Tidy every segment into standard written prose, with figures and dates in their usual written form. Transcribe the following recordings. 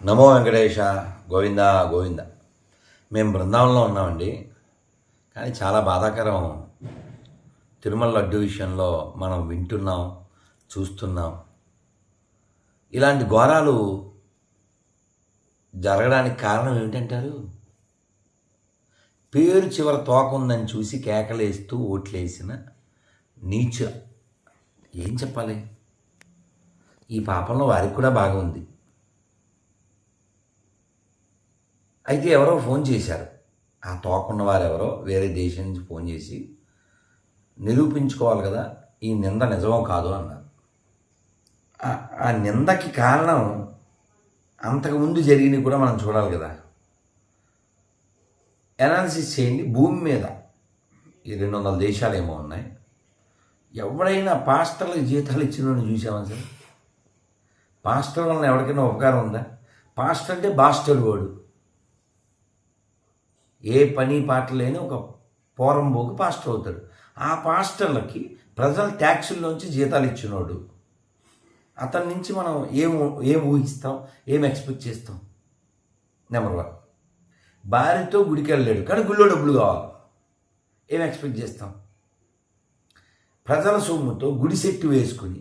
నమో వెంకటేశ. గోవింద గోవింద. మేము బృందావనంలో ఉన్నామండి. కానీ చాలా బాధాకరం. తిరుమల లడ్డు విషయంలో మనం వింటున్నాం, చూస్తున్నాం. ఇలాంటి ఘోరాలు జరగడానికి కారణం ఏమిటంటారు? పేరు చివర తోక ఉందని చూసి కేకలేస్తూ ఓట్లేసిన నీచ. ఏం చెప్పాలి? ఈ పాపంలో వారికి కూడా బాగా ఉంది. అయితే ఎవరో ఫోన్ చేశారు. ఆ తోకున్న వారు ఎవరో వేరే దేశం నుంచి ఫోన్ చేసి నిరూపించుకోవాలి కదా ఈ నింద నిజమో కాదు అన్నారు. ఆ నిందకి కారణం అంతకుముందు జరిగినవి కూడా మనం చూడాలి కదా. అనాలిసిస్ చేయండి. భూమి మీద ఈ 200 దేశాలు ఏమో ఉన్నాయి. ఎవడైనా పాస్టర్లకు జీతాలు ఇచ్చినోడిని చూసామని సార్? పాస్టర్ వలన ఎవరికైనా ఉపకారం ఉందా? పాస్టర్ అంటే బాస్టర్ వాడు. ఏ పని పాట లేని ఒక పోరంబోకు పాస్టర్ అవుతాడు. ఆ పాస్టర్లకి ప్రజల ట్యాక్సుల్లోంచి జీతాలు ఇచ్చినోడు. అతని నుంచి మనం ఏం ఊహిస్తాం, ఏం ఎక్స్పెక్ట్ చేస్తాం? నెంబర్ 1. భార్యతో గుడికి వెళ్ళాడు కానీ గుళ్ళో డబ్బులు కావాలి. ఏం ఎక్స్పెక్ట్ చేస్తాం? ప్రజల సొమ్ముతో గుడిసెట్టు వేసుకుని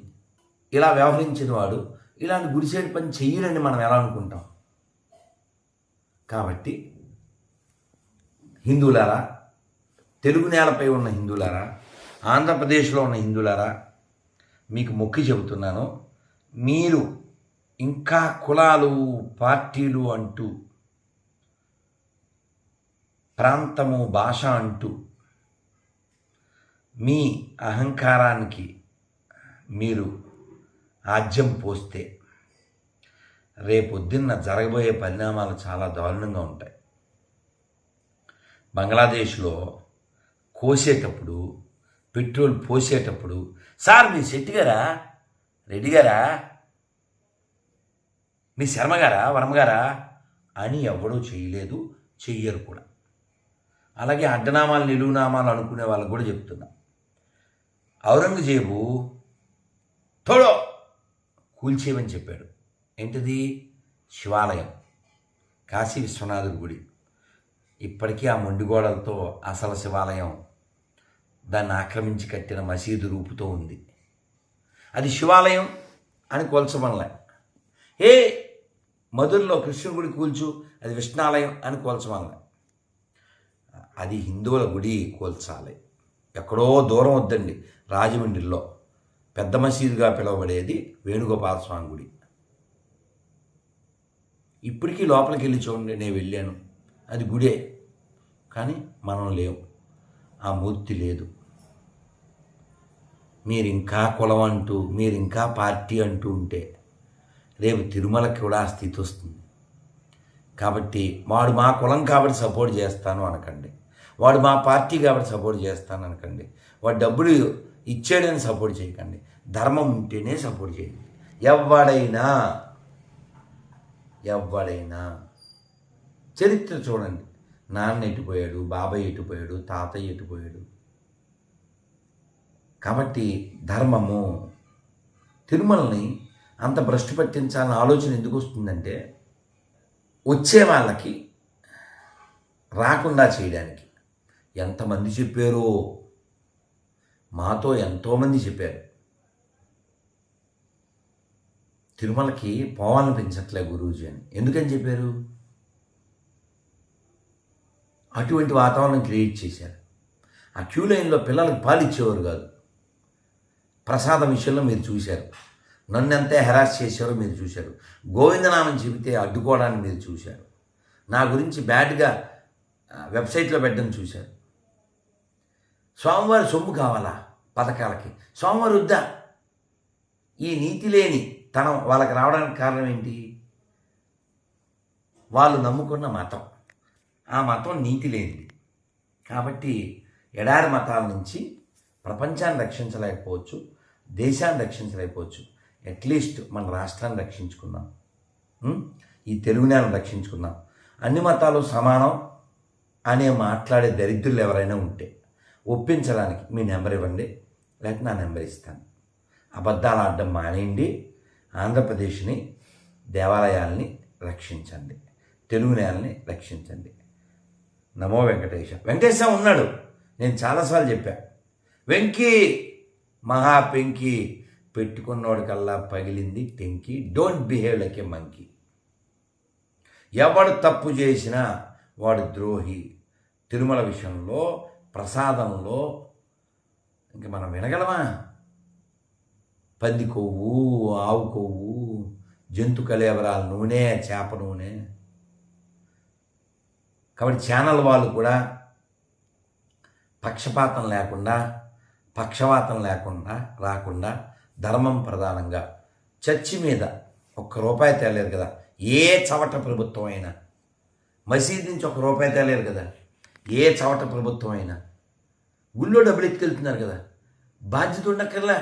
ఇలా వ్యవహరించిన వాడు ఇలాంటి గుడిసెట్టు పని చెయ్యరని మనం ఎలా అనుకుంటాం? కాబట్టి హిందువులారా, తెలుగు నేలపై ఉన్న హిందువులారా, ఆంధ్రప్రదేశ్లో ఉన్న హిందువులారా, మీకు మొక్కి చెబుతున్నాను. మీరు ఇంకా కులాలు, పార్టీలు అంటూ, ప్రాంతము, భాష అంటూ మీ అహంకారానికి మీరు ఆజ్యం పోస్తే రేపొద్దున్న జరగబోయే పరిణామాలు చాలా దారుణంగా ఉంటాయి. బంగ్లాదేశ్లో కోసేటప్పుడు, పెట్రోల్ పోసేటప్పుడు, సార్ మీ శెట్టి గారా, రెడ్డి గారా, మీ శర్మ గారా, వర్మ గారా అని ఎవడూ చేయలేదు, చెయ్యరు కూడా. అలాగే అడ్డనామాలు, నిలువునామాలు అనుకునే వాళ్ళకు కూడా చెప్తున్నా. ఔరంగజేబు తోడో కూల్చేయమని చెప్పాడు. ఏంటిది? శివాలయం, కాశీ విశ్వనాథుడి గుడి. ఇప్పటికీ ఆ మొండిగోడలతో అసలు శివాలయం దాన్ని ఆక్రమించి కట్టిన మసీదు రూపుతో ఉంది. అది శివాలయం అని కోల్చమనలే. మధురలో కృష్ణుడి గుడి కూల్చు, అది విష్ణాలయం అని కోల్చమనలే. అది హిందువుల గుడి, కోల్చాలి. ఎక్కడో దూరం వద్దండి, రాజమండ్రిలో పెద్ద మసీదుగా పిలువబడేది వేణుగోపాల స్వామి గుడి. ఇప్పటికీ లోపలికి వెళ్ళి చూడండి, నేను వెళ్ళాను. అది గుడే, కానీ మనం లేవు, ఆ మూర్తి లేదు. మీరు ఇంకా కులం అంటూ, మీరు ఇంకా పార్టీ అంటూ ఉంటే రేపు తిరుమలకి కూడా ఆ స్థితి వస్తుంది. కాబట్టి వాడు మా కులం కాబట్టి సపోర్ట్ చేస్తాను అనకండి, వాడు మా పార్టీ కాబట్టి సపోర్ట్ చేస్తాను అనకండి, వాడు డబ్బులు ఇచ్చాడని సపోర్ట్ చేయకండి. ధర్మం ఉంటేనే సపోర్ట్ చేయండి. ఎవడైనా చరిత్ర చూడండి. నాన్న ఎటుపోయాడు, బాబాయ్ ఎటుపోయాడు, తాతయ్య ఎటుపోయాడు. కాబట్టి ధర్మము, తిరుమలని అంత భ్రష్టు పట్టించాలన్న ఆలోచన ఎందుకు వస్తుందంటే వచ్చే వాళ్ళకి రాకుండా చేయడానికి. ఎంతమంది చెప్పారో, మాతో ఎంతోమంది చెప్పారు తిరుమలకి పోవాలనిపించట్లే గురూజీ అని. ఎందుకని చెప్పారు? అటువంటి వాతావరణం క్రియేట్ చేశారు. ఆ క్యూ లైన్లో పిల్లలకు పాలు ఇచ్చేవారు కాదు. ప్రసాదం విషయంలో మీరు చూశారు. నన్ను ఎంత హెరాస్ చేశారో మీరు చూశారు. గోవిందనామం చెబితే అడ్డుకోవడాన్ని మీరు చూశారు. నా గురించి బ్యాడ్గా వెబ్సైట్లో పెట్టడం చూశారు. స్వామివారి సొమ్ము కావాలా పథకాలకి? స్వామివారి వద్దా? ఈ నీతి లేని తనం వాళ్ళకి రావడానికి కారణం ఏంటి? వాళ్ళు నమ్ముకున్న మతం, ఆ మతం నీతి లేనిది. కాబట్టి ఎడారి మతాల నుంచి ప్రపంచాన్ని రక్షించలేకపోవచ్చు, దేశాన్ని రక్షించలేకపోవచ్చు. అట్లీస్ట్ మన రాష్ట్రాన్ని రక్షించుకున్నాం, ఈ తెలుగు నేలను రక్షించుకున్నాం. అన్ని మతాలు సమానం అనే మాట్లాడే దరిద్రులు ఎవరైనా ఉంటే ఒప్పించడానికి మీ నెంబర్ ఇవ్వండి, లేకపోతే నా నెంబర్ ఇస్తాను. అబద్ధాలు ఆడడం మానేయండి. ఆంధ్రప్రదేశ్ని, దేవాలయాల్ని రక్షించండి, తెలుగు నేలని రక్షించండి. నమో వెంకటేశ. వెంకటేశ ఉన్నాడు, నేను చాలాసార్లు చెప్పా. వెంకీ మహా పెంకి, పెట్టుకున్నోడికల్లా పగిలింది టెంకి. Don't behave like a monkey. ఎవడు తప్పు చేసినా వాడు ద్రోహి. తిరుమల విషయంలో, ప్రసాదంలో ఇంక మనం వినగలమా? పంది కొవ్వు, ఆవు కొవ్వు, జంతు కళేబరాల నూనె, చేప నూనె. కాబట్టి ఛానల్ వాళ్ళు కూడా పక్షపాతం లేకుండా, పక్షవాతం లేకుండా రాకుండా ధర్మం ప్రధానంగా, చర్చి మీద ₹1 తేలేరు కదా ఏ చవట ప్రభుత్వం అయినా, మసీద్ నుంచి ₹1 తేలేరు కదా ఏ చవట ప్రభుత్వం అయినా, గుళ్ళో డబ్బులు ఎత్తుకెళ్తున్నారు కదా, బాధ్యత ఉండక్కర్లా.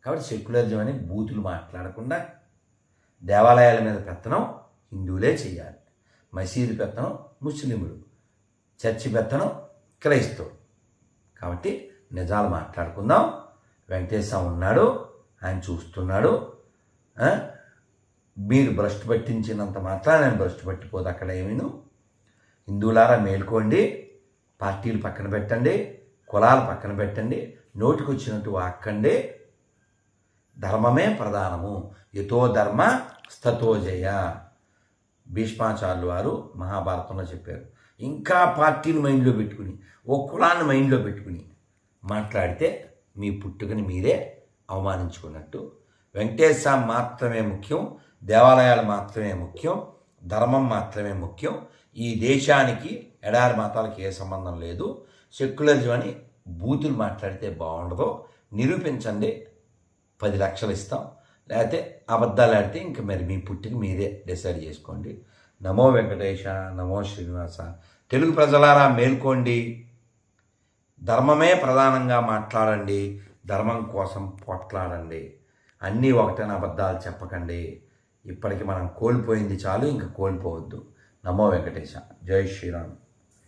కాబట్టి సెక్యులరిజం అని బూతులు మాట్లాడకుండా, దేవాలయాల మీద పెత్తనం హిందువులే చేయాలి, మసీదు పెత్తనం ముస్లింలు, చర్చి పెత్తనం క్రైస్తవులు. కాబట్టి నిజాలు మాట్లాడుకుందాం. వెంకటేశ్వర ఉన్నాడు, ఆయన చూస్తున్నాడు. మీరు భ్రష్టు పట్టించినంత మాత్రం నేను భ్రష్టు పట్టిపోదు అక్కడ ఏమీను. హిందువులారా మేల్కోండి, పార్టీలు పక్కన పెట్టండి, కులాలు పక్కన పెట్టండి, నోటికి వచ్చినట్టు వాక్కండి. ధర్మమే ప్రధానము. యతో ధర్మ స్తతో జయ, భీష్మాచార్యులు వారు మహాభారతంలో చెప్పారు. ఇంకా పార్టీని మైండ్లో పెట్టుకుని, ఓ కులాన్ని మైండ్లో పెట్టుకుని మాట్లాడితే మీ పుట్టుకని మీరే అవమానించుకున్నట్టు. వెంకటేశ్వర మాత్రమే ముఖ్యం, దేవాలయాలు మాత్రమే ముఖ్యం, ధర్మం మాత్రమే ముఖ్యం. ఈ దేశానికి ఎడారి మతాలకి ఏ సంబంధం లేదు. సెక్యులరిజం అని బూతులు మాట్లాడితే బాగుండదు. నిరూపించండి, 10 లక్షలు ఇస్తాం. లేకపోతే అబద్ధాలు ఆడితే ఇంక మరి మీ పుట్టికి మీరే డిసైడ్ చేసుకోండి. నమో వెంకటేశ, నమో శ్రీనివాస. తెలుగు ప్రజలారా మేల్కోండి, ధర్మమే ప్రధానంగా మాట్లాడండి, ధర్మం కోసం పోట్లాడండి. అన్నీ ఒకటైన అబద్ధాలు చెప్పకండి. ఇప్పటికి మనం కోల్పోయింది చాలు, ఇంక కోల్పోవద్దు. నమో వెంకటేశ. జై శ్రీరామ్.